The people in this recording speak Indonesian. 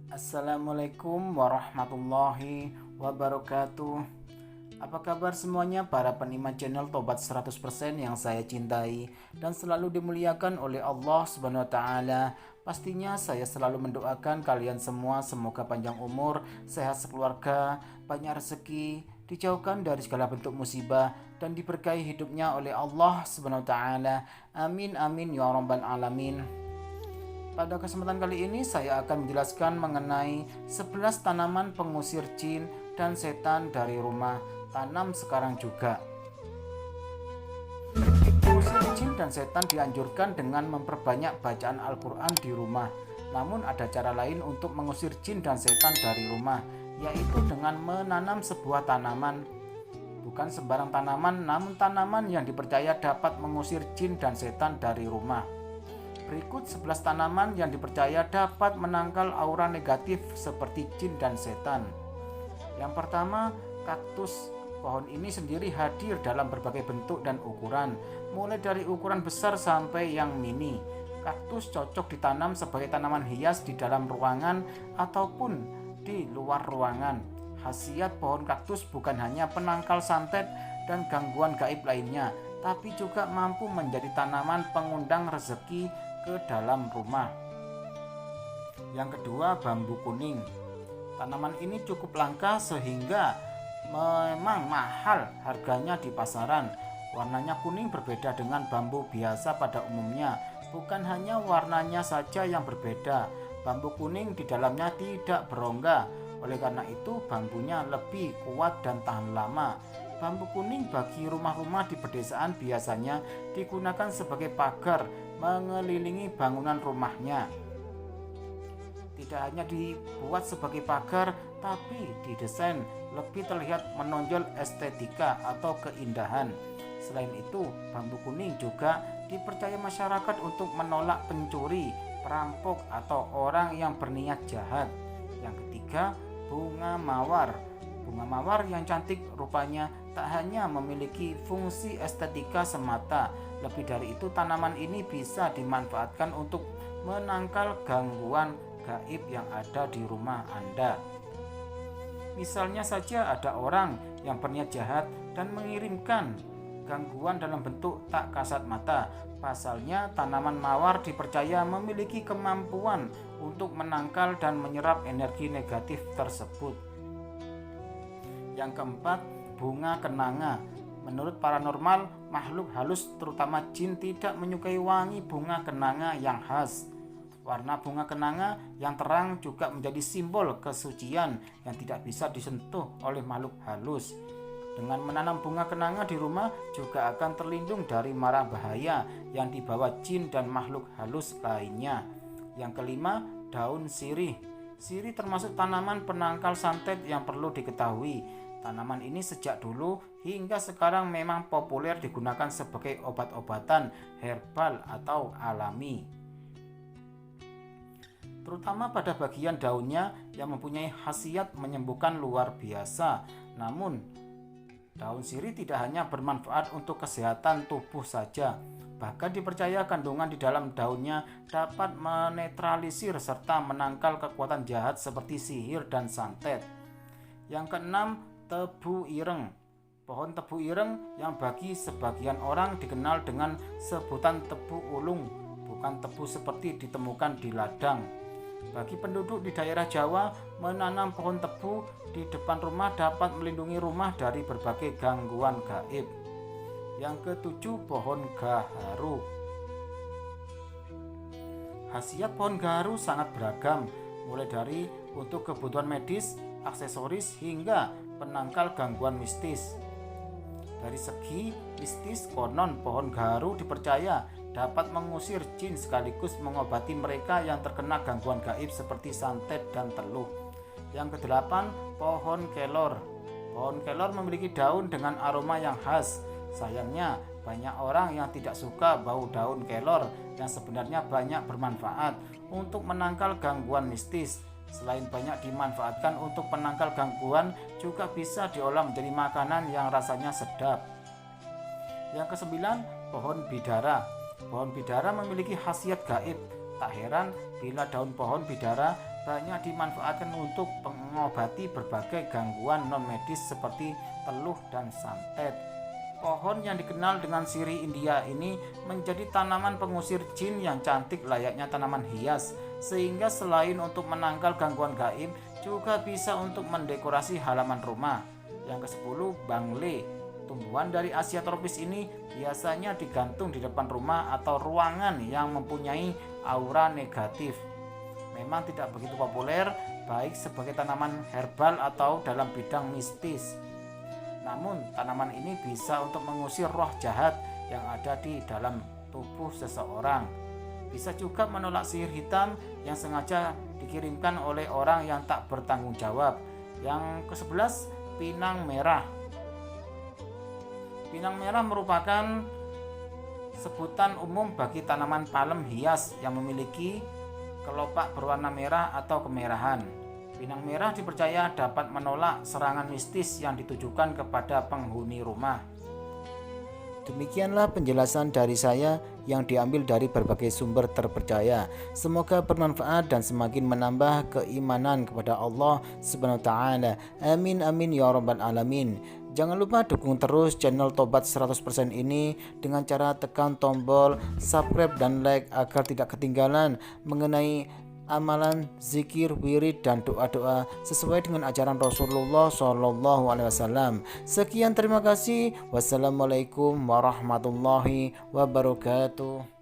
Assalamualaikum warahmatullahi wabarakatuh. Apa kabar semuanya para penikmat channel Tobat 100% yang saya cintai dan selalu dimuliakan oleh Allah Subhanahu wa taala. Pastinya saya selalu mendoakan kalian semua semoga panjang umur, sehat sekeluarga, banyak rezeki, dijauhkan dari segala bentuk musibah dan diberkahi hidupnya oleh Allah Subhanahu wa taala. Amin amin ya rabbal alamin. Pada kesempatan kali ini saya akan menjelaskan mengenai 11 tanaman pengusir jin dan setan dari rumah. Tanam sekarang juga. Pengusir jin dan setan dianjurkan dengan memperbanyak bacaan Al-Quran di rumah. Namun ada cara lain untuk mengusir jin dan setan dari rumah, yaitu dengan menanam sebuah tanaman. Bukan sembarang tanaman, namun tanaman yang dipercaya dapat mengusir jin dan setan dari rumah. Berikut 11 tanaman yang dipercaya dapat menangkal aura negatif seperti jin dan setan. Yang pertama, kaktus. Pohon ini sendiri hadir dalam berbagai bentuk dan ukuran, mulai dari ukuran besar sampai yang mini. Kaktus cocok ditanam sebagai tanaman hias di dalam ruangan ataupun di luar ruangan. Khasiat pohon kaktus bukan hanya penangkal santet dan gangguan gaib lainnya, tapi juga mampu menjadi tanaman pengundang rezeki ke dalam rumah. Yang kedua, bambu kuning. Tanaman ini cukup langka sehingga memang mahal harganya di pasaran. Warnanya kuning berbeda dengan bambu biasa pada umumnya. Bukan hanya warnanya saja yang berbeda, bambu kuning di dalamnya tidak berongga. Oleh karena itu bambunya lebih kuat dan tahan lama. Bambu kuning bagi rumah-rumah di pedesaan biasanya digunakan sebagai pagar mengelilingi bangunan rumahnya. Tidak hanya dibuat sebagai pagar, tapi didesain lebih terlihat menonjol estetika atau keindahan. Selain itu, bambu kuning juga dipercaya masyarakat untuk menolak pencuri, perampok, atau orang yang berniat jahat. Yang ketiga, bunga mawar. Bunga mawar yang cantik rupanya tak hanya memiliki fungsi estetika semata. Lebih dari itu, tanaman ini bisa dimanfaatkan untuk menangkal gangguan gaib yang ada di rumah Anda. Misalnya saja ada orang yang berniat jahat dan mengirimkan gangguan dalam bentuk tak kasat mata. Pasalnya, tanaman mawar dipercaya memiliki kemampuan untuk menangkal dan menyerap energi negatif tersebut. Yang keempat, bunga kenanga. Menurut paranormal, makhluk halus terutama jin tidak menyukai wangi bunga kenanga yang khas. Warna bunga kenanga yang terang juga menjadi simbol kesucian yang tidak bisa disentuh oleh makhluk halus. Dengan menanam bunga kenanga di rumah juga akan terlindung dari mara bahaya yang dibawa jin dan makhluk halus lainnya. Yang kelima, daun sirih. Sirih termasuk tanaman penangkal santet yang perlu diketahui. Tanaman ini sejak dulu hingga sekarang memang populer digunakan sebagai obat-obatan herbal atau alami, terutama pada bagian daunnya yang mempunyai khasiat menyembuhkan luar biasa. Namun, daun sirih tidak hanya bermanfaat untuk kesehatan tubuh saja, bahkan dipercaya kandungan di dalam daunnya dapat menetralisir serta menangkal kekuatan jahat seperti sihir dan santet. Yang keenam, tebu ireng. Pohon tebu ireng yang bagi sebagian orang dikenal dengan sebutan tebu ulung, bukan tebu seperti ditemukan di ladang. Bagi penduduk di daerah Jawa, menanam pohon tebu di depan rumah dapat melindungi rumah dari berbagai gangguan gaib. Yang ketujuh, pohon gaharu. Khasiat pohon gaharu sangat beragam, mulai dari untuk kebutuhan medis, aksesoris, hingga penangkal gangguan mistis. Dari segi mistis, konon pohon gaharu dipercaya dapat mengusir jin sekaligus mengobati mereka yang terkena gangguan gaib seperti santet dan teluh. Yang kedelapan, pohon kelor. Pohon kelor memiliki daun dengan aroma yang khas. Sayangnya, banyak orang yang tidak suka bau daun kelor yang sebenarnya banyak bermanfaat untuk menangkal gangguan mistis. Selain banyak dimanfaatkan untuk penangkal gangguan, juga bisa diolah menjadi makanan yang rasanya sedap. Yang kesembilan, pohon bidara. Pohon bidara memiliki khasiat gaib. Tak heran bila daun pohon bidara banyak dimanfaatkan untuk mengobati berbagai gangguan non-medis seperti teluh dan santet. Pohon yang dikenal dengan sirih India ini menjadi tanaman pengusir jin yang cantik layaknya tanaman hias, sehingga selain untuk menangkal gangguan gaib, juga bisa untuk mendekorasi halaman rumah. Yang ke-10, bangle. Tumbuhan dari Asia tropis ini biasanya digantung di depan rumah atau ruangan yang mempunyai aura negatif. Memang tidak begitu populer baik sebagai tanaman herbal atau dalam bidang mistis. Namun tanaman ini bisa untuk mengusir roh jahat yang ada di dalam tubuh seseorang. Bisa juga menolak sihir hitam yang sengaja dikirimkan oleh orang yang tak bertanggung jawab. Yang ke-11, pinang merah. Pinang merah merupakan sebutan umum bagi tanaman palem hias yang memiliki kelopak berwarna merah atau kemerahan. Pinang merah dipercaya dapat menolak serangan mistis yang ditujukan kepada penghuni rumah. Demikianlah penjelasan dari saya yang diambil dari berbagai sumber terpercaya. Semoga bermanfaat dan semakin menambah keimanan kepada Allah Subhanahu wa taala. Amin amin ya rabbal alamin. Jangan lupa dukung terus channel Tobat 100% ini dengan cara tekan tombol subscribe dan like agar tidak ketinggalan mengenai amalan, zikir, wirid, dan doa-doa sesuai dengan ajaran Rasulullah SAW. Sekian, terima kasih. Wassalamualaikum warahmatullahi wabarakatuh.